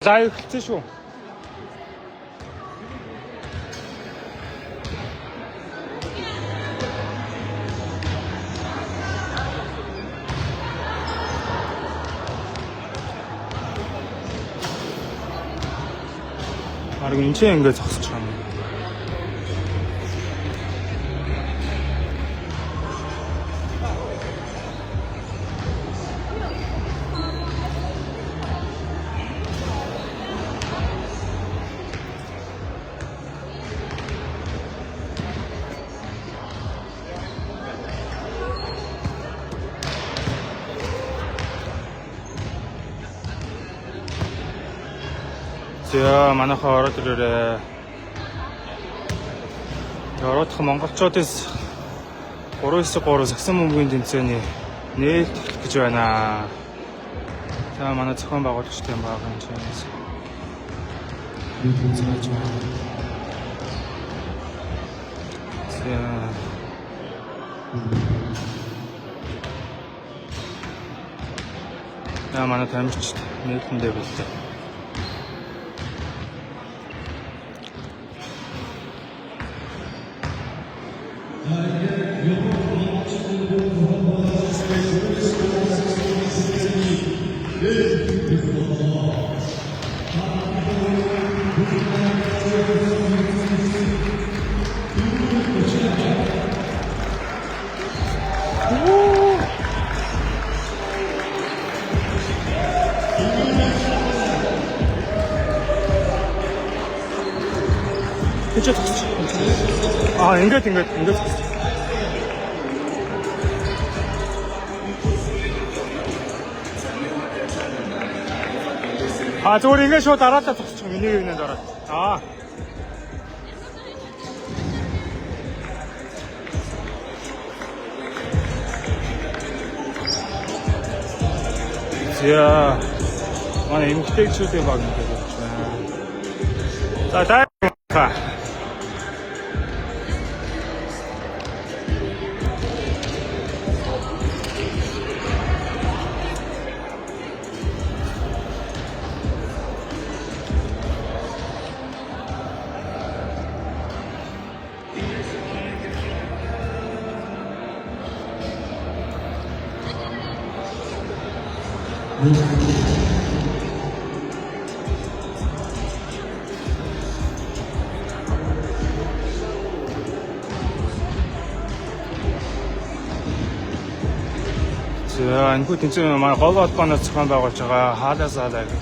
За эхэлсэн шүү. Арга энэ ч ингээд зогсож байгаа юм. За манайхаа ороод ирээрээ. Ороодох монголчуудаас 3-9-3 сагсан бөмбөгийн тэмцээний нээлт гэж байна. За манай зохион байгуулагчтай байгаа юм чинь. За манай тамирчид нээлтэндээ бэлдээ. Ингээд зүгээр ингээд шууд дараалал зогсчих юм. Энийг нэг дараад. За манай эмгтээчүүдийн баг нэг гэж байна. За дай. За энэ бүх тэмцээн манай гол холбооноос зохион байгуулж байгаа хаалаасаа гэдэг.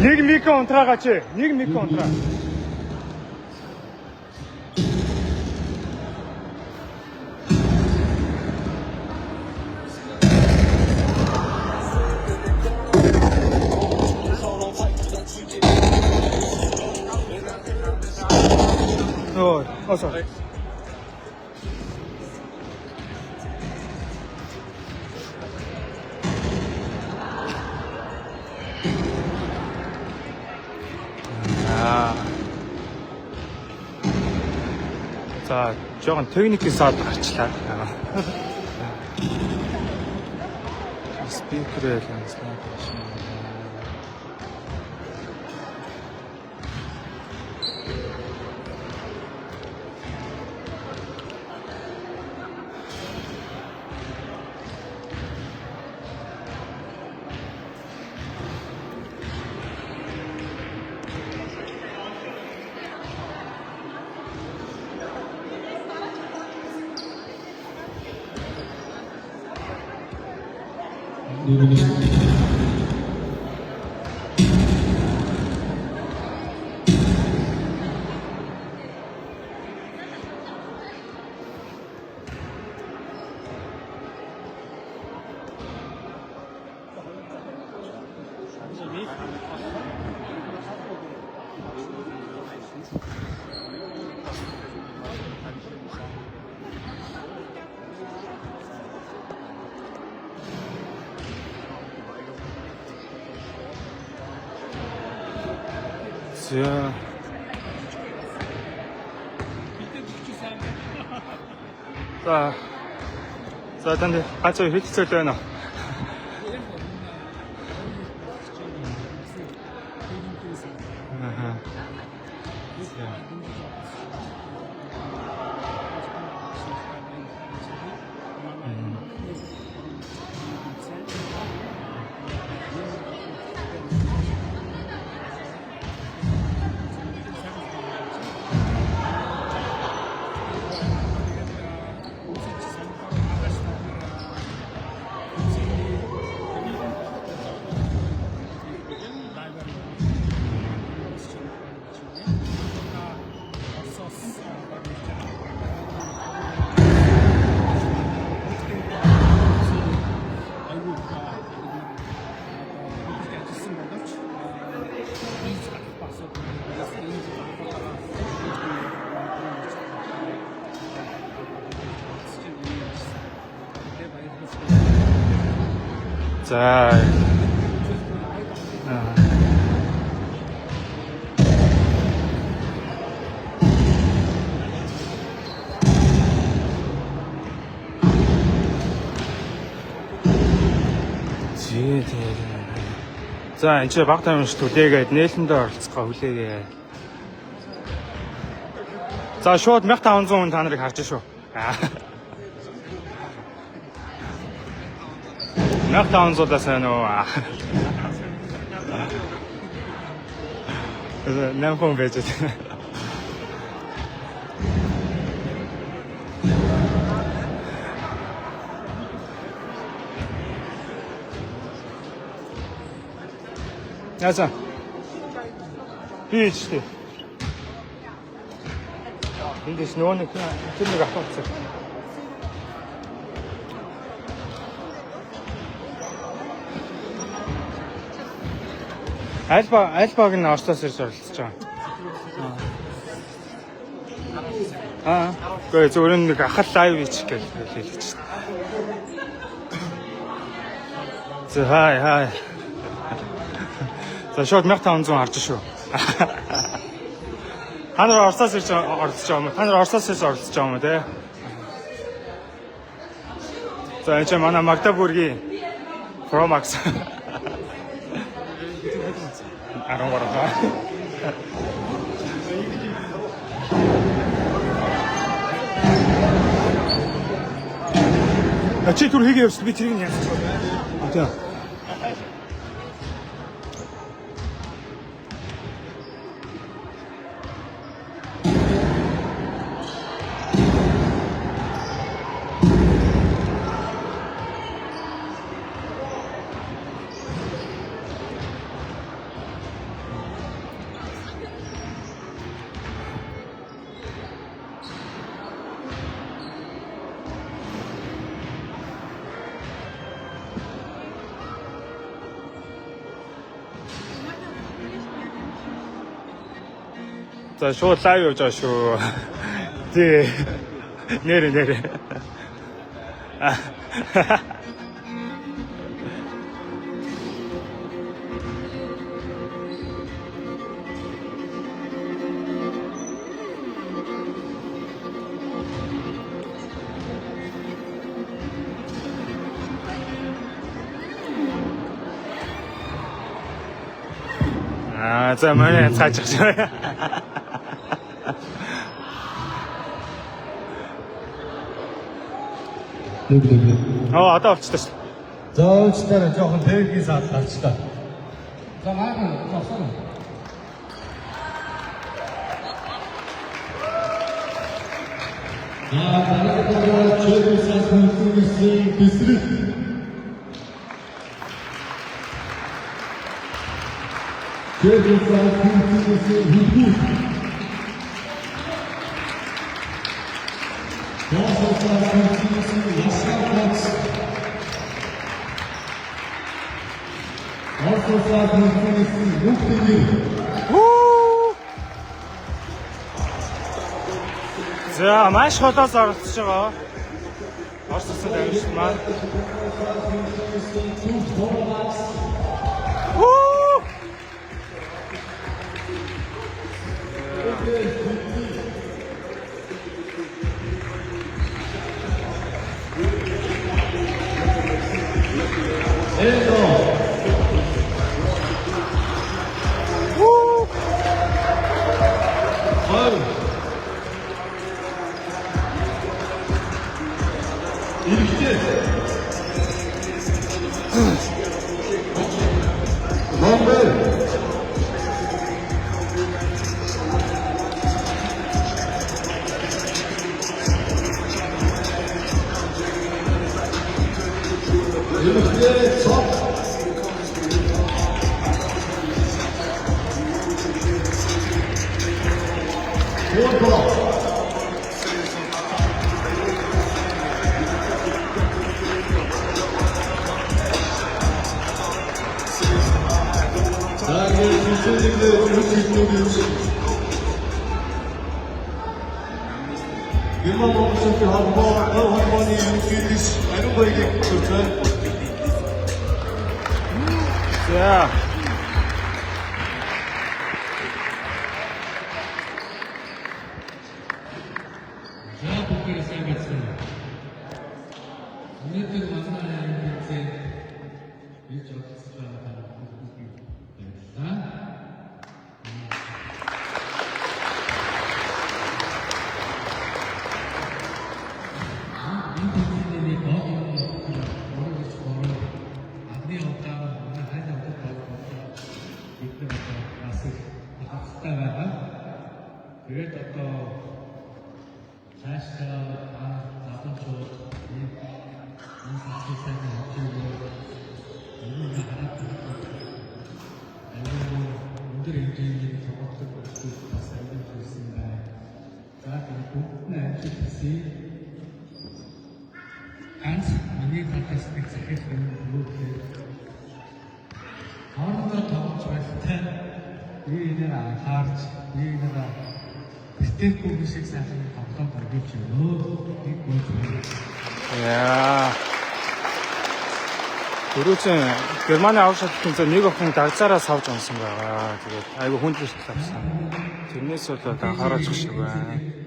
Нэг микро унтраагач. Нэг микро унтраа. Sorry. За, жоохон техникийн саад гарчлаа. Спикерээ лансна гэж. За. За танд ганц хоёр хэлцэл байна уу? За. За энэ ч баг тайван студигээд нээлтэндээ оролцохоо хүлээгээ. За шууд 1500 хүн та нарыг харж шүү. 1500-аас байна уу? Намхан байж байна. Яасан. Бийчтэй. Эндээс нөгөө нэг авахгүй. Альбаг нь Оросоос ирж оролцож байгаа. Гэхдээ зөвхөн нэг ахал лайв хийчих гэж хэлж байна. За хай. За шууд 1500 харж шүү. Та нар Оросоос ирж оролцож байгаа юм уу? Та нар Оросоос ирж оролцож байгаа юм уу те? За энэ манай Магдабургийн Promax 13. Чи түр хийгээ явсан би тэрийг нь яасан ч байна. Тийм. За шууд лайв явж байгаа шүү. Тий. Нэрэ. За манай цаачих шүү. Одоо болчихлоо шүү. За уучлаарай жоохон техникийн саад гарчлаа. За maaхан зогсоно. Дараагаар чөлөөс хүнсний бисрэг. Чөлөөс хүнсний хилбүү. За маш холоос оролцож байгаа. Ороссон дайвч маань. Герман Монголын холбооны ерөнхийлөгч Ариун баярыг хүргэж байна. За. За бүгдээ сайн байцгаана. Өнөөдөр манай энэ хийж олцож байгаа бүгд баярлалаа. Тэгээд одоо цаашдаа задлууд энэ сэтгүүлтэй хэмжээгээр энэ хараад өндөр хэмжээний тоглолт өгөх бас аюул хийсэн байна. За тэгээд бүгд нь ажил хийсэн. Ганц миний фантастик захих юм уу гэхээр хоорондоо тоглож байхдаа энэ анхаарч энэ Тэтгэхгүй шиг сайхан тоглоом гаргаж өгөө. Нэг гол. Яа. Түрүүчэн Германы авах шалтгаан нэг охин дагцаараа савж онсон байгаа. Тэгээд айгүй хүндрэлтэй авсан. Тэрнээс болоод анхаарах шиг байна.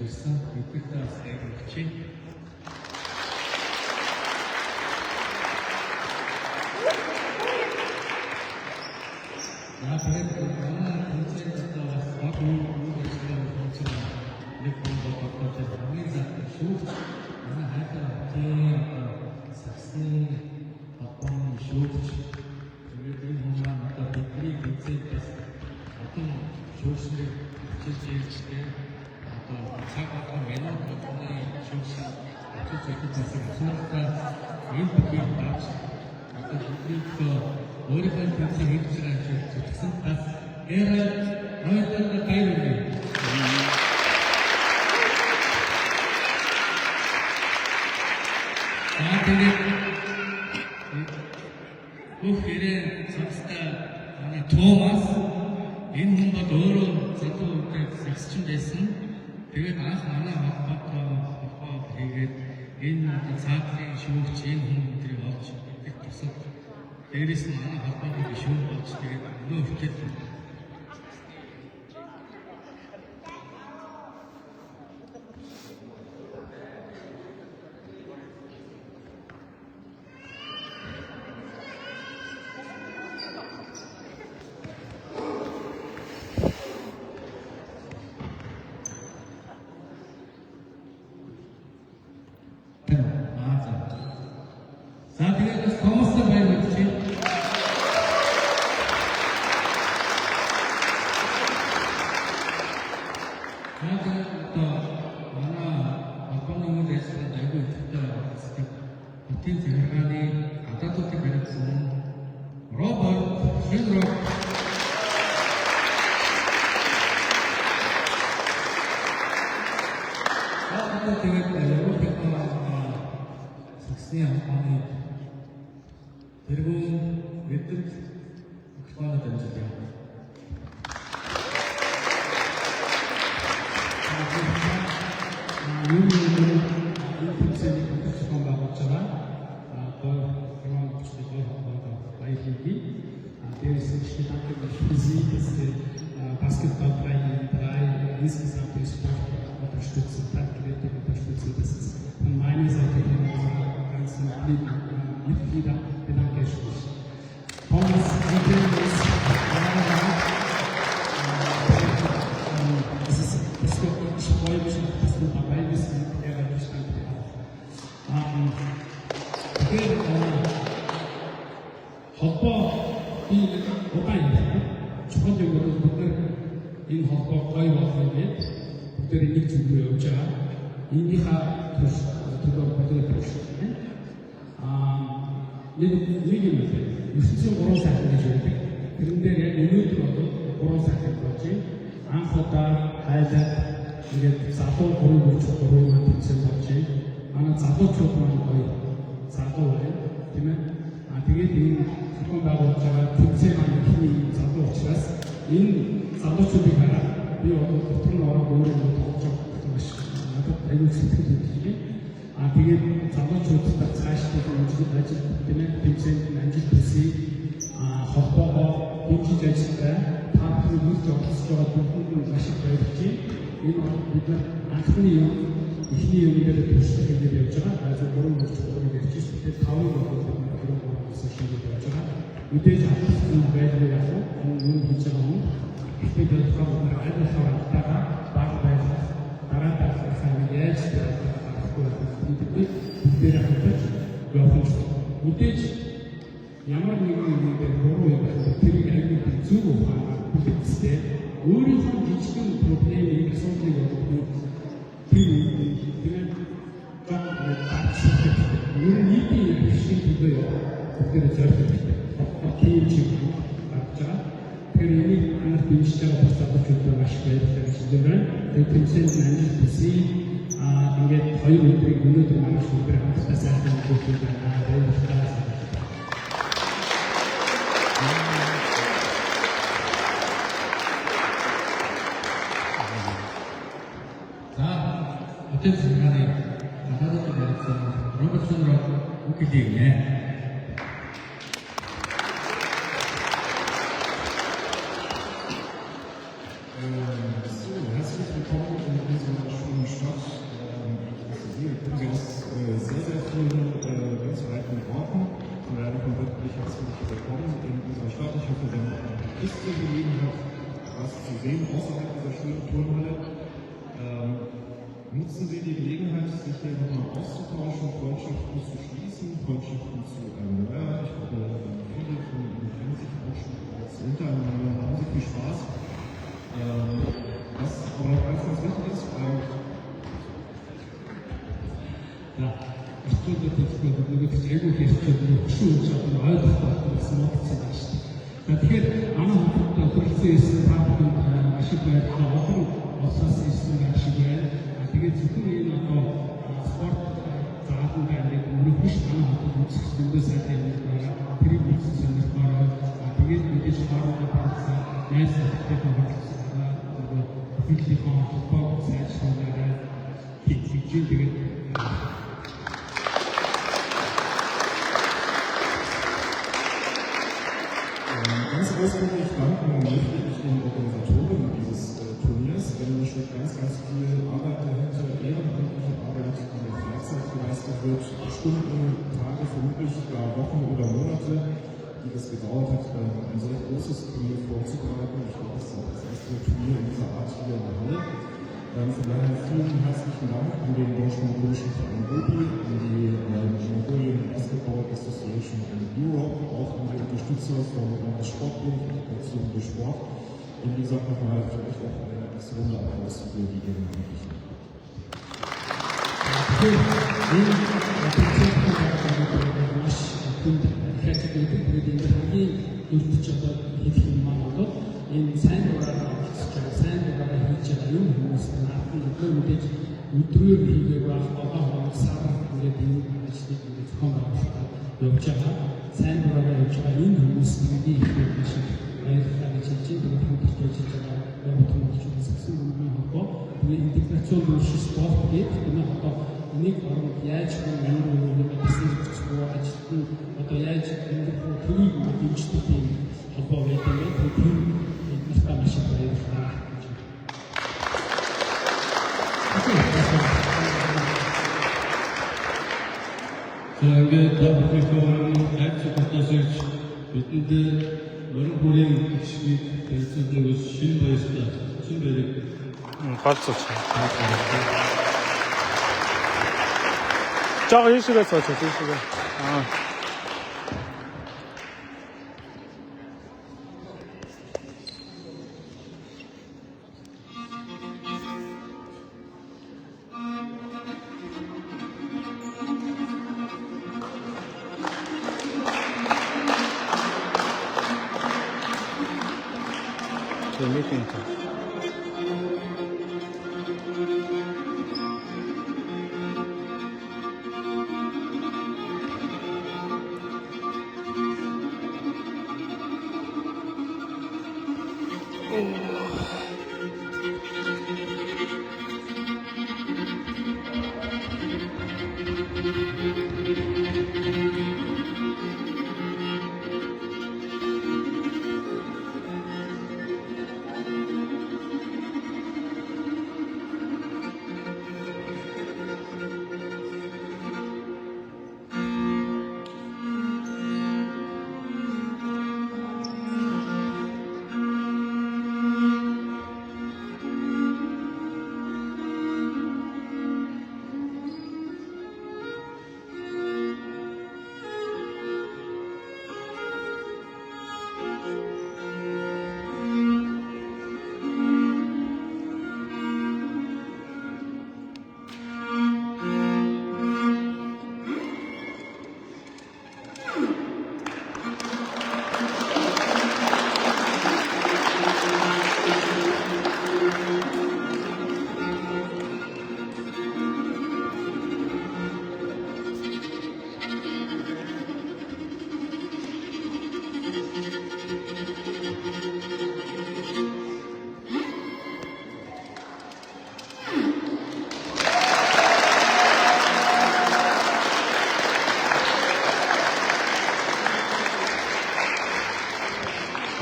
явжсэн эдгээрээ сайн өгчээ. Наадмын манай тэнцэнтэй бас баг үүрэгтэй тэнцэн нэг бодлоготой хамгийн шүүх манай хайртай тийм саксны апон шүүгч тэгээд хүмүүс одоо бидний тэнцэнээс атом шүүгчний чижилчтэй цаг атом меню дотны шүүгч чижилчтэй асуултаа энэ бүхэн баач одоо бидний өөрийнхөө тэмцээн хийж байгаа зүтгэсэн тас эра ройтер тайвэр. Тэгээд бүхээрээ цогцтой манай Томас энэ хүн бол өөрөө залуу үеийг сэгсчин байсан. Тэгээд анх манай холбоо хийгээд энэ цаатлын шүүгч энэ хүн өдрийг олж идэх тусад дээрээс нь манай холбооны шүүх болж тэгээд өнөө хичээл insgesamt den Sport unterstützen, tatkräftig unterstützen. Das ist von meiner Seite her unsere ganzen Mitglieder bedanke ich mich. Thomas, ich freue mich, dass du dabei bist und ich danke dir auch. холбоо би удаан чухал юмнууд бид нар энэ холбоо гоё болно гэж бүгдээ нэг зүгөө явж байгаа. Энийхээ төлөө бодож байна. Нэг юм байна. 903 сая гэж байдаг. Тэрэн дээр яг өнөөдөр бол 3 сая болж байна. Анх удаа хайлаад ингээд залуу 3 маань тэнцэн болж байна. Манай залуучууд маань гоё залуу байна. Тийм ээ. Тэгээд энэ зөвхөн байгуулж байгаа тэнцэн маань ихний залуу учраас энэ залуучуудыг хараад би одоо дотор нь ороод өөрөө тоглож байгаа маш надад аюул сэтгэл хөдлөлтэй. Тэгээд залуучуудад цаашдаа ажил тийм ээ тэнцэн амжилт хүсье. Холбоогоо дэмжиж ажиллагаа та бүхэн үрж олсож байгаа бүхэнд маш их баярлалаа. Энэ бид нар анхны юм ихний юм дээр туршилт хийгээд явж байгаа. За 3 мөрч 3 гэж хэлсэн. 5 болоод мэдээж авсан байлгүй яг энэ хийж байгаа юм. Ихтэй болохоор айдас харагдаа баг байж дараа сайн яаж дээр хатаж явах. Мэдээж ямар нэгэн юм дээр буруу юм байна. Тэр айгүй зүг ухаантай өөрийнхөө жижигхэн проблемыг асуудлыг олох тэгээд ер нь нийтийн шиг төлөө бүгдээ зориулж тийм чиг авчаа. Тэр энийг анх дэмжиж байгаа залуучууд маш баярлалаа гэж байна. Тэгээд тэмцээнд амжилт хүсье. Ингээд хоёр өдрийг өнөөдөр манай шүүгээр хамтдаа сайхан өгөх байна. Баярлалаа. 어떤 순간에 나가서 말했어. 로봇으로 웃기게 있네. Herzlich willkommen in dieser schönen Stadt. Wir kommen aus sehr, sehr vielen ganz weiten Orten. Von daher kommen wirklich herzlich willkommen in unserer Stadt. Ich hoffe, Sie haben die Gelegenheit, was zu sehen außerhalb dieser schönen Turnhalle. Nutzen Sie die Gelegenheit, sich hier nochmal auszutauschen, Freundschaften zu schließen, Freundschaften zu erneuern. Ich glaube, viele von Ihnen kennen sich auch schon als untereinander, haben Sie viel Spaß. Was aber noch ganz, ganz wichtig ist, 애국 게스트들이 추운 저도 와이드스타트 말씀하셨습니다. тэгэхээр манай хамтдаа хүрэлцэн та бүхэн ашиг байх олон олсоос ирсэн ашиг байна. Тэгээд зөвхөн энэ одоо спорт заалан байдаг өмнөх биш манай хамтд үзэх зөндөө сайхан юм байна. Тэрийг үзэх сонирхолтой. Тэгээд мэдээж харуулах процесс найз нөхдөд хавцлаа. Бидний холбоо сайжруулаад хийж тэгээд ganz ausdrücklich danken möchte ich den Organisatoren dieses Turniers, denn es steht ganz, ganz viel Arbeit dahinter, ehrenamtliche Arbeit, die in der Freizeit geleistet wird, Stunden, Tage, vermutlich gar Wochen oder Monate, die es gedauert hat, ein sehr großes Turnier vorzubereiten. Ich glaube, das ist auch das erste Turnier in dieser Art hier in der Halle. Von daher vielen herzlichen Dank an den Deutsch-Mongolischen Verein GOPI, an die Mongolian Basketball Association in Europe, auch an die Unterstützer vom Sportbund und Aktion für Sport. Und wie gesagt, nochmal vielleicht auch eine erste Runde Applaus für die Ehrenamtlichen. юм хүмүүс наадмын өдөрмөдөж өдрөөр хийгээ байх одоо хоногсаар ингээд энэ ажлыг ингээд зохион байгуулалтад явж байгаа сайн дураараа явж байгаа энэ хүмүүс бидний их маш баярлалаа гэж хэлж байгаа. Тэгээд хамтарч ажиллаж байгаа Монгол монголчуудын сагсан бөмбөгийн холбоо тэгээд интеграцион дүүршил спорт гэдэг энэ одоо энийг оронд яаж юм бизнес зөвхөн ажилт нь одоо яаж энэ төрийг дэмждэг юм холбоо байдаг юм. Тэгээд эднийхээ маш их баярлалаа. За ингээд та бүхэн хайрцаг баталж бидэнд мөрөн бүрийн гişгийг танилцуулж шинэ баярлалаа. Шинэ баярлалаа. Галзууч. Жаа ийшээ сууч ийшээ. Аа. 재밌겠다.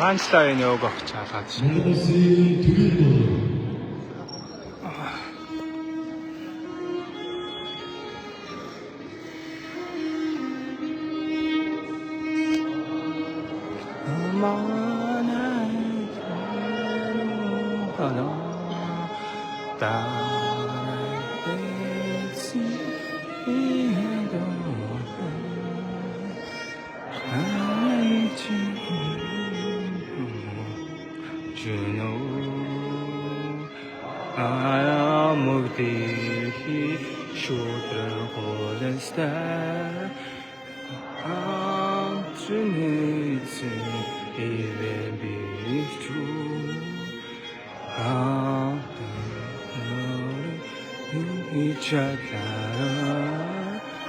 Einstein яваг авч чаалаад шин. Монгол улсын төрийн дуу.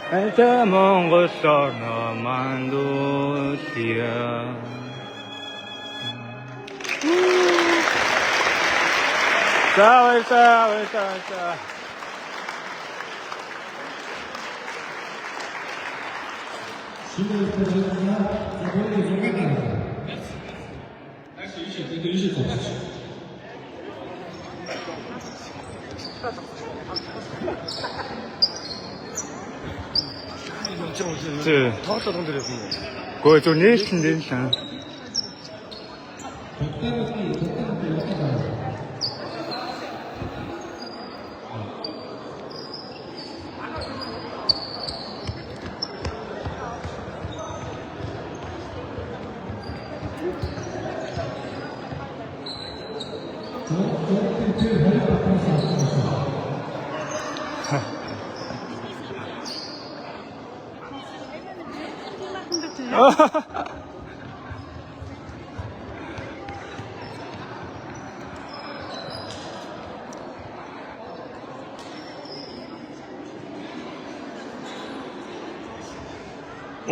Это Монгол орно мандулия. За. Шинэ баярлалаа. За бүгд зүгээрээ. Ийшээ зогсооч. Тоолол дээрээс юм. Гөө зөв нээлтэн дээ л аа.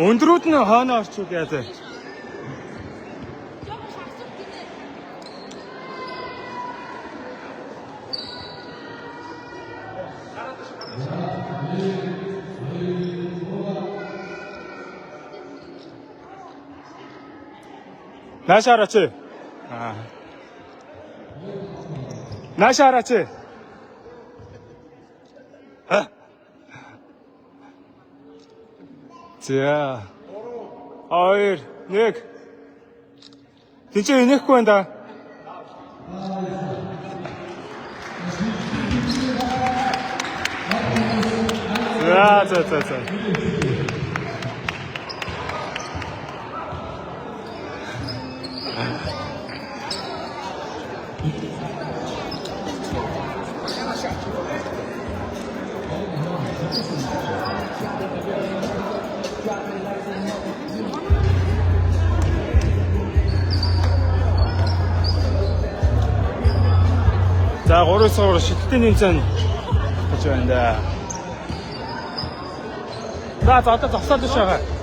Өндрүүд нь хойно орчуул яа зэ. 나시 알았지? 아. 나시 알았지? 아. 자. 어이, 닉. 진짜 이닉 구한다. 자. 자, 오른쪽으로 시트된 인천 그쪽인데. 나早도 시작해.